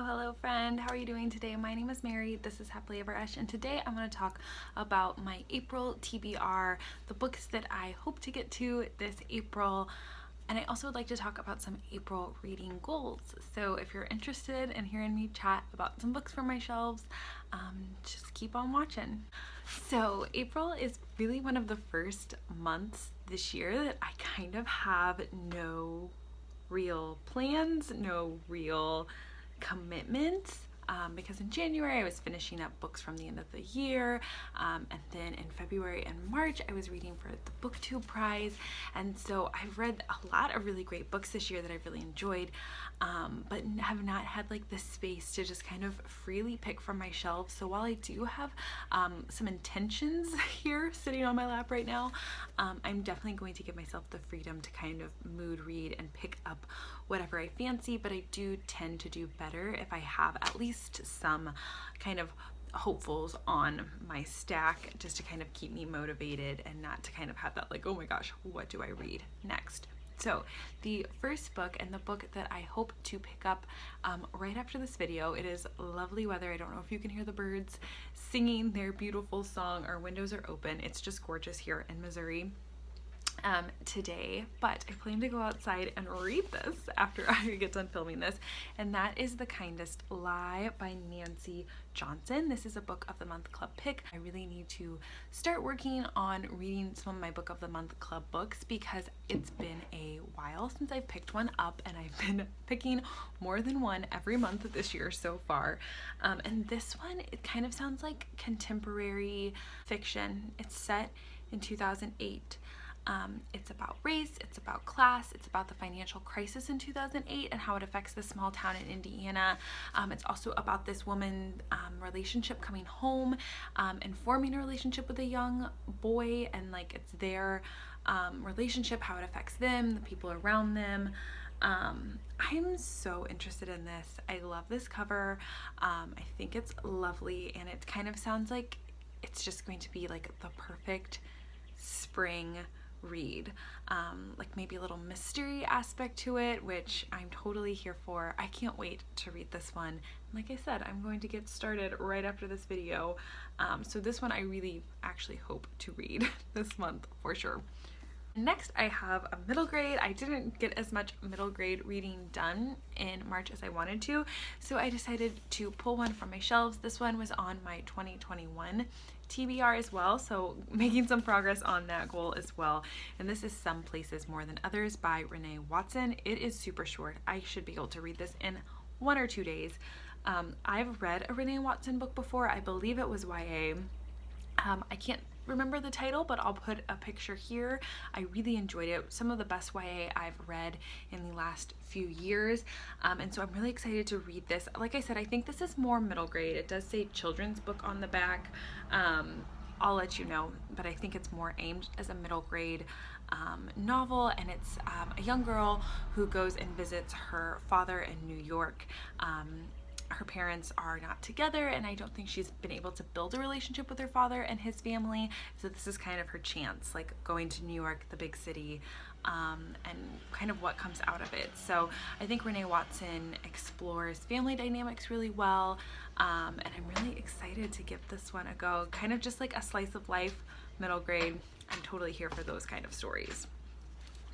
Hello friend, how are you doing today? My name is Mary, this is Happilyeveresch, and today I'm going to talk about my April TBR, the books that I hope to get to this April, and I also would like to talk about some April reading goals. So if you're interested in hearing me chat about some books from my shelves, just keep on watching. So April is really one of the first months this year that I kind of have no real plans, no real commitments, because in January I was finishing up books from the end of the year, and then in February and March I was reading for the BookTube Prize, and so I've read a lot of really great books this year that I've really enjoyed, but have not had like the space to just kind of freely pick from my shelves. So while I do have some intentions here sitting on my lap right now, I'm definitely going to give myself the freedom to kind of mood read and pick up whatever I fancy, but I do tend to do better if I have at least some kind of hopefuls on my stack, just to kind of keep me motivated and not to kind of have that like, oh my gosh, what do I read next? So the first book, and the book that I hope to pick up right after this video, it is lovely weather. I don't know if you can hear the birds singing their beautiful song. Our windows are open. It's just gorgeous here in Missouri today, but I plan to go outside and read this after I get done filming this, and that is The Kindest Lie by Nancy Johnson. This is a book of the month club pick. I really need to start working on reading some of my book of the month club books because it's been a while since I've picked one up, and I've been picking more than one every month this year so far. And this one, it kind of sounds like contemporary fiction. It's set in 2008. It's about race, it's about class, it's about the financial crisis in 2008 and how it affects the small town in Indiana. It's also about this woman's relationship coming home and forming a relationship with a young boy, and like it's their relationship, how it affects them, the people around them. I'm so interested in this. I love this cover. I think it's lovely, and it kind of sounds like it's just going to be like the perfect spring read, like maybe a little mystery aspect to it, which I'm totally here for. I can't wait to read this one. Like I said, I'm going to get started right after this video, so this one I really actually hope to read this month for sure. Next, I have a middle grade. I didn't get as much middle grade reading done in March as I wanted to, so I decided to pull one from my shelves. This one was on my 2021 TBR as well, so making some progress on that goal as well. And this is Some Places More Than Others by Renee Watson. It is super short. I should be able to read this in 1 or 2 days. I've read a Renee Watson book before. I believe it was YA. I can't remember the title, but I'll put a picture here. I really enjoyed it. Some of the best YA I've read in the last few years, and so I'm really excited to read this. Like I said, I think this is more middle grade. It does say children's book on the back. I'll let you know, but I think it's more aimed as a middle grade novel, and it's a young girl who goes and visits her father in New York. Her parents are not together, and I don't think she's been able to build a relationship with her father and his family, so this is kind of her chance, like going to New York, the big city, and kind of what comes out of it. So I think Renee Watson explores family dynamics really well, and I'm really excited to give this one a go. Kind of just like a slice of life, middle grade. I'm totally here for those kind of stories.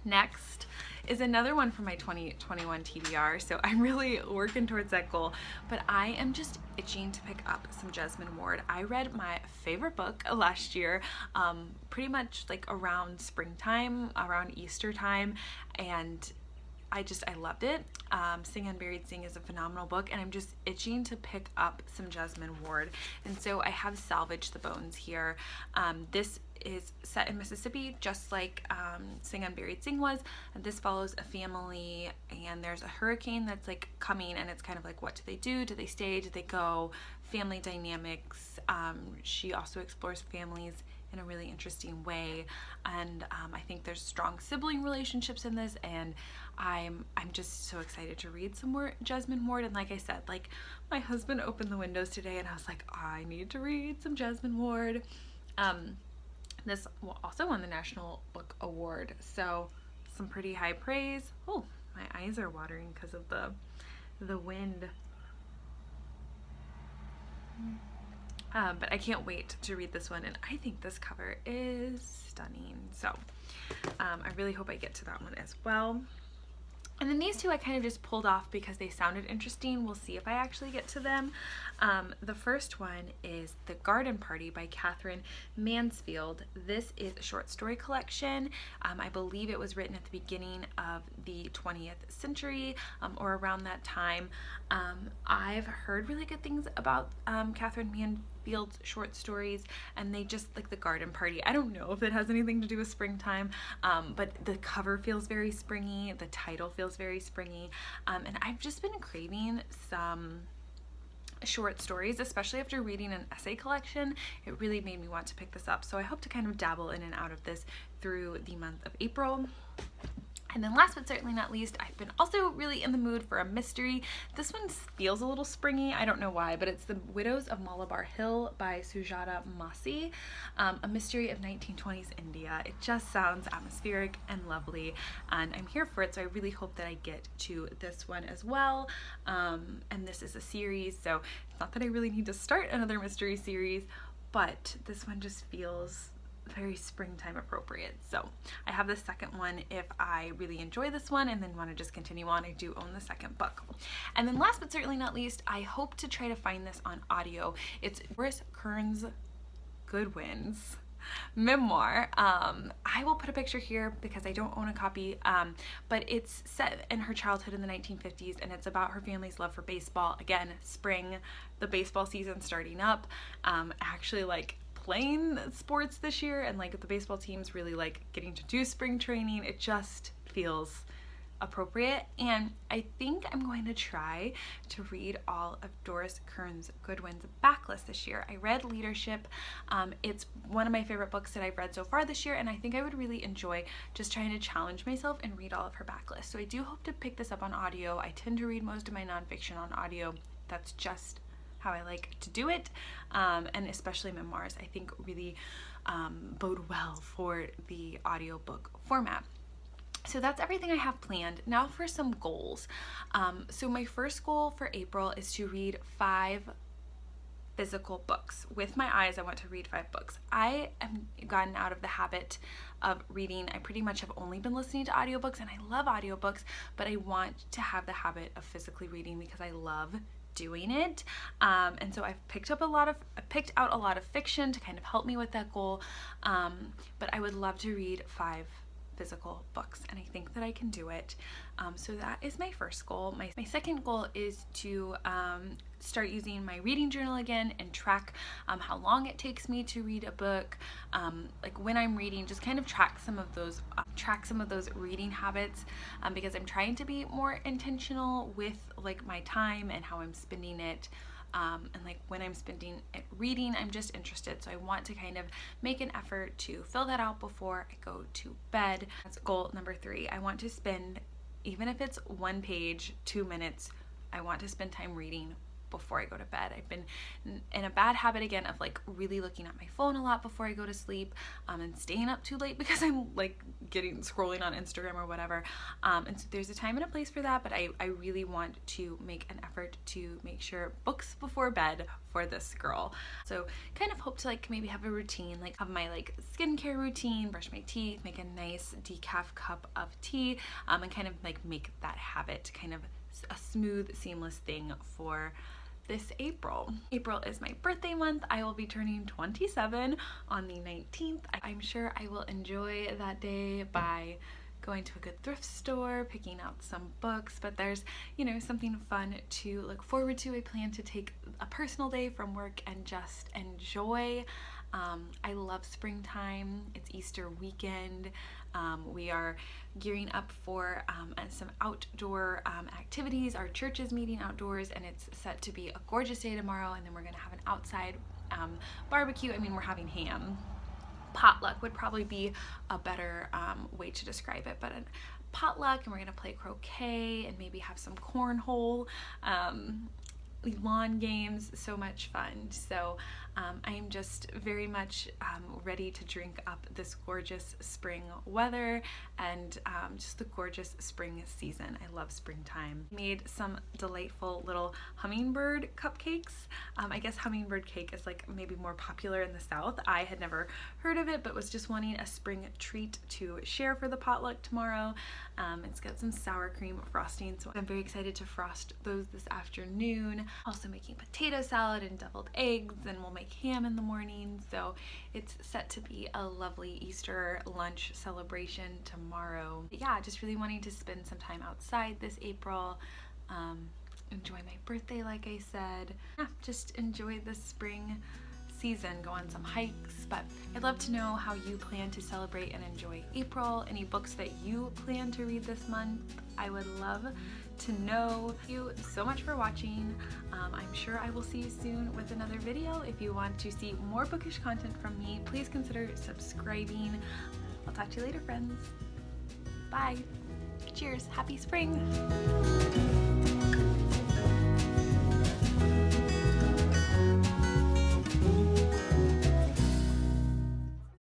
Next is another one from my 2021 TBR, so I'm really working towards that goal, but I am just itching to pick up some Jesmyn Ward. I read my favorite book last year, pretty much like around springtime, around Easter time, and I loved it. Sing Unburied Sing is a phenomenal book, and I'm just itching to pick up some Jesmyn Ward, and so I have Salvage the Bones here. This is set in Mississippi, just like Sing Unburied Sing was, and this follows a family, and there's a hurricane that's like coming, and it's kind of like, what do they do? Do they stay? Do they go? Family dynamics. She also explores families in a really interesting way, and I think there's strong sibling relationships in this, and I'm just so excited to read some more Jesmyn Ward. And like I said, like my husband opened the windows today, and I was like, I need to read some Jesmyn Ward. This also won the National Book Award, so some pretty high praise. Oh, my eyes are watering because of the wind. But I can't wait to read this one, and I think this cover is stunning. So I really hope I get to that one as well. And then these two I kind of just pulled off because they sounded interesting. We'll see if I actually get to them. The first one is The Garden Party by Catherine Mansfield. This is a short story collection. I believe it was written at the beginning of the 20th century or around that time. I've heard really good things about Catherine Mansfield's short stories, and they just like The Garden Party. I don't know if it has anything to do with springtime, but the cover feels very springy, the title feels very springy, and I've just been craving some short stories, especially after reading an essay collection. It really made me want to pick this up, so I hope to kind of dabble in and out of this through the month of April. And then last but certainly not least, I've been also really in the mood for a mystery. This one feels a little springy, I don't know why, but it's The Widows of Malabar Hill by Sujata Masi, a mystery of 1920s India. It just sounds atmospheric and lovely, and I'm here for it, so I really hope that I get to this one as well. And this is a series, so it's not that I really need to start another mystery series, but this one just feels very springtime appropriate. So I have the second one if I really enjoy this one and then want to just continue on. I do own the second book. And then last but certainly not least, I hope to try to find this on audio. It's Doris Kearns Goodwin's memoir. I will put a picture here because I don't own a copy, but it's set in her childhood in the 1950s, and it's about her family's love for baseball. Again, spring, the baseball season starting up, actually like playing sports this year, and like the baseball team's really like getting to do spring training. It just feels appropriate, and I think I'm going to try to read all of Doris Kearns Goodwin's backlist this year. I read Leadership. It's one of my favorite books that I've read so far this year, and I think I would really enjoy just trying to challenge myself and read all of her backlist. So I do hope to pick this up on audio. I tend to read most of my nonfiction on audio. That's just how I like to do it, and especially memoirs I think really bode well for the audiobook format. So that's everything I have planned. Now for some goals. So my first goal for April is to read 5 physical books. With my eyes, I want to read 5 books. I have gotten out of the habit of reading. I pretty much have only been listening to audiobooks, and I love audiobooks, but I want to have the habit of physically reading because I love doing it, and so I've picked out a lot of fiction to kind of help me with that goal, but I would love to read 5 physical books, and I think that I can do it. So that is my first goal. My second goal is to start using my reading journal again and track how long it takes me to read a book, like when I'm reading, just kind of track some of those reading habits, because I'm trying to be more intentional with like my time and how I'm spending it. And like when I'm spending it reading, I'm just interested, so I want to kind of make an effort to fill that out before I go to bed. That's goal number 3. I want to spend, even if it's 1 page, 2 minutes, I want to spend time reading before I go to bed. I've been in a bad habit again of like really looking at my phone a lot before I go to sleep, and staying up too late because I'm like scrolling on Instagram or whatever, and so there's a time and a place for that, but I really want to make an effort to make sure books before bed for this girl. So kind of hope to like maybe have a routine, like have my like skincare routine, brush my teeth, make a nice decaf cup of tea, and kind of like make that habit kind of a smooth, seamless thing for this April. April is my birthday month. I will be turning 27 on the 19th. I'm sure I will enjoy that day by going to a good thrift store, picking out some books, but there's, you know, something fun to look forward to. I plan to take a personal day from work and just enjoy. I love springtime. It's Easter weekend. We are gearing up for some outdoor activities. Our church is meeting outdoors, and it's set to be a gorgeous day tomorrow, and then we're going to have an outside barbecue. I mean, we're having ham. Potluck would probably be a better way to describe it, but a potluck, and we're going to play croquet and maybe have some cornhole. lawn games, so much fun. So I am just very much ready to drink up this gorgeous spring weather and just the gorgeous spring season. I love springtime. Made some delightful little hummingbird cupcakes. I guess hummingbird cake is like maybe more popular in the South. I had never heard of it, but was just wanting a spring treat to share for the potluck tomorrow. It's got some sour cream frosting, so I'm very excited to frost those this afternoon. Also making potato salad and deviled eggs, and we'll make ham in the morning. So it's set to be a lovely Easter lunch celebration tomorrow. But yeah, just really wanting to spend some time outside this April. Enjoy my birthday, like I said. Yeah, just enjoy the spring season, go on some hikes. But I'd love to know how you plan to celebrate and enjoy April, any books that you plan to read this month. I would love to know. Thank you so much for watching. I'm sure I will see you soon with another video. If you want to see more bookish content from me, please consider subscribing. I'll talk to you later, friends. Bye. Cheers. Happy spring.